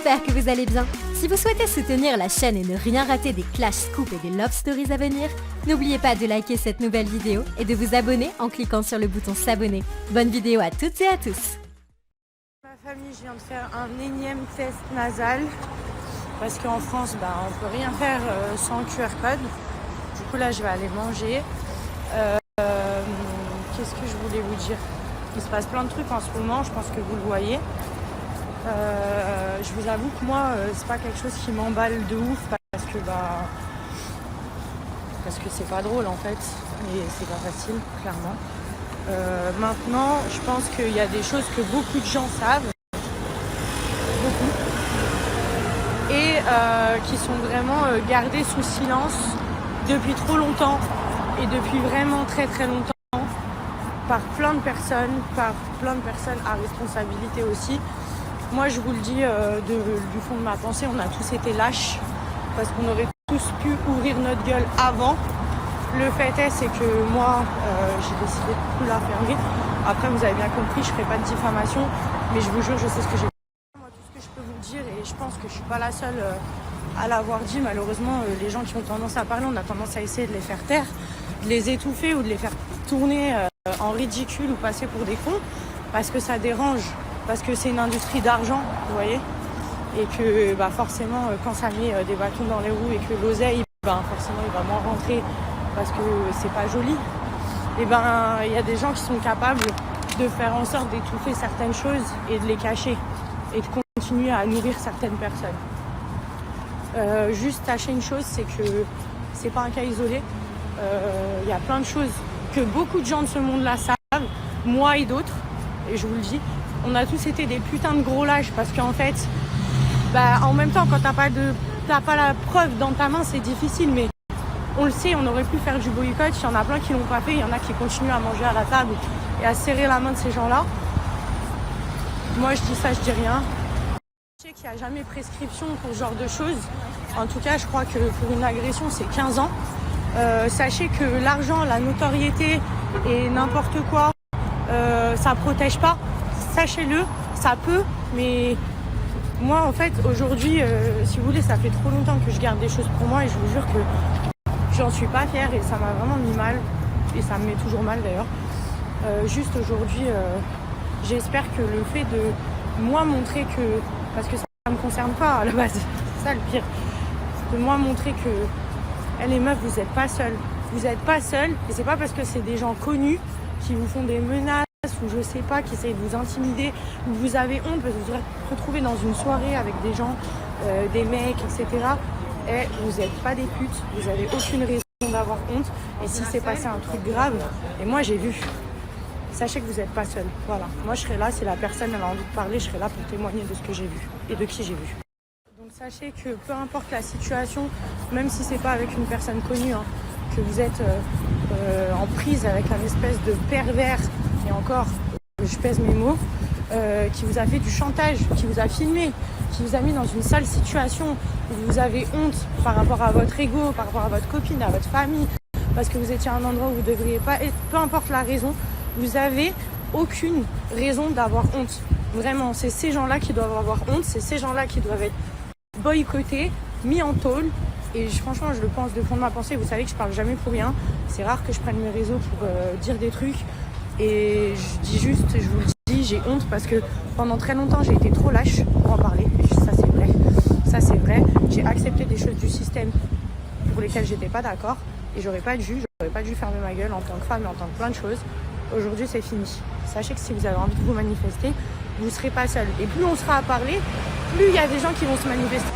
j'espère que vous allez bien. Si vous souhaitez soutenir la chaîne et ne rien rater des Clash Scoop et des Love Stories à venir, n'oubliez pas de liker cette nouvelle vidéo et de vous abonner en cliquant sur le bouton s'abonner. Bonne vidéo à toutes et à tous. Ma famille, je viens de faire un énième test nasal parce qu'en France, on peut rien faire sans QR code. Du coup là, je vais aller manger. Qu'est-ce que je voulais vous dire? Il se passe plein de trucs en ce moment, je pense que vous le voyez. Je vous avoue que moi, c'est pas quelque chose qui m'emballe de ouf parce que c'est pas drôle en fait et c'est pas facile, clairement. Maintenant, je pense qu'il y a des choses que beaucoup de gens savent, beaucoup, et qui sont vraiment gardées sous silence depuis trop longtemps et depuis vraiment très très longtemps par plein de personnes à responsabilité aussi. Moi je vous le dis du fond de ma pensée, on a tous été lâches parce qu'on aurait tous pu ouvrir notre gueule avant. Le fait est, c'est que moi j'ai décidé de plus la fermer. Après vous avez bien compris, je ne ferai pas de diffamation, mais je vous jure je sais ce que j'ai fait. Moi tout ce que je peux vous dire, et je pense que je suis pas la seule à l'avoir dit, malheureusement les gens qui ont tendance à parler, on a tendance à essayer de les faire taire, de les étouffer ou de les faire tourner en ridicule ou passer pour des cons, parce que ça dérange, parce que c'est une industrie d'argent, vous voyez, et que forcément quand ça met des bâtons dans les roues et que l'oseille, forcément il va moins rentrer parce que c'est pas joli, et il y a des gens qui sont capables de faire en sorte d'étouffer certaines choses et de les cacher et de continuer à nourrir certaines personnes. Juste sachez une chose, c'est que c'est pas un cas isolé. Il y a plein de choses que beaucoup de gens de ce monde-là savent, moi et d'autres, et je vous le dis, on a tous été des putains de gros lâches parce qu'en fait, en même temps, quand t'as pas la preuve dans ta main, c'est difficile, mais on le sait, on aurait pu faire du boycott, il y en a plein qui l'ont pas fait, il y en a qui continuent à manger à la table et à serrer la main de ces gens-là. Moi, je dis ça, je dis rien. Je sais qu'il n'y a jamais prescription pour ce genre de choses. En tout cas, je crois que pour une agression, c'est 15 ans. Sachez que l'argent, la notoriété et n'importe quoi, ça protège pas. Sachez-le, ça peut, mais moi en fait aujourd'hui, si vous voulez, ça fait trop longtemps que je garde des choses pour moi et je vous jure que j'en suis pas fière et ça m'a vraiment mis mal et ça me met toujours mal d'ailleurs. Juste aujourd'hui, j'espère que le fait de moi montrer que, parce que ça me concerne pas à la base, c'est ça le pire, de moi montrer que les meufs, vous n'êtes pas seules. Vous n'êtes pas seules. Et c'est pas parce que c'est des gens connus qui vous font des menaces ou je sais pas, qui essayent de vous intimider ou vous avez honte parce que vous vous retrouvez dans une soirée avec des gens, des mecs, etc. Et vous n'êtes pas des putes. Vous n'avez aucune raison d'avoir honte. Et si c'est passé un truc grave, et moi j'ai vu, sachez que vous n'êtes pas seules. Voilà. Moi je serai là, si la personne elle a envie de parler, je serai là pour témoigner de ce que j'ai vu et de qui j'ai vu. Sachez que peu importe la situation, même si c'est pas avec une personne connue, que vous êtes en prise avec un espèce de pervers, et encore, je pèse mes mots, qui vous a fait du chantage, qui vous a filmé, qui vous a mis dans une sale situation où vous avez honte par rapport à votre ego, par rapport à votre copine, à votre famille, parce que vous étiez à un endroit où vous ne devriez pas être, peu importe la raison, vous avez aucune raison d'avoir honte. Vraiment, c'est ces gens-là qui doivent avoir honte, c'est ces gens-là qui doivent être boycotté, mis en tôle, et franchement je le pense de fond de ma pensée. Vous savez que je parle jamais pour rien, c'est rare que je prenne mes réseaux pour dire des trucs, et je dis juste, je vous le dis, j'ai honte parce que pendant très longtemps j'ai été trop lâche pour en parler, et ça c'est vrai, j'ai accepté des choses du système pour lesquelles j'étais pas d'accord, et j'aurais pas dû fermer ma gueule en tant que femme et en tant que plein de choses. Aujourd'hui c'est fini. Sachez que si vous avez envie de vous manifester, vous serez pas seul, et plus on sera à parler, plus il y a des gens qui vont se manifester.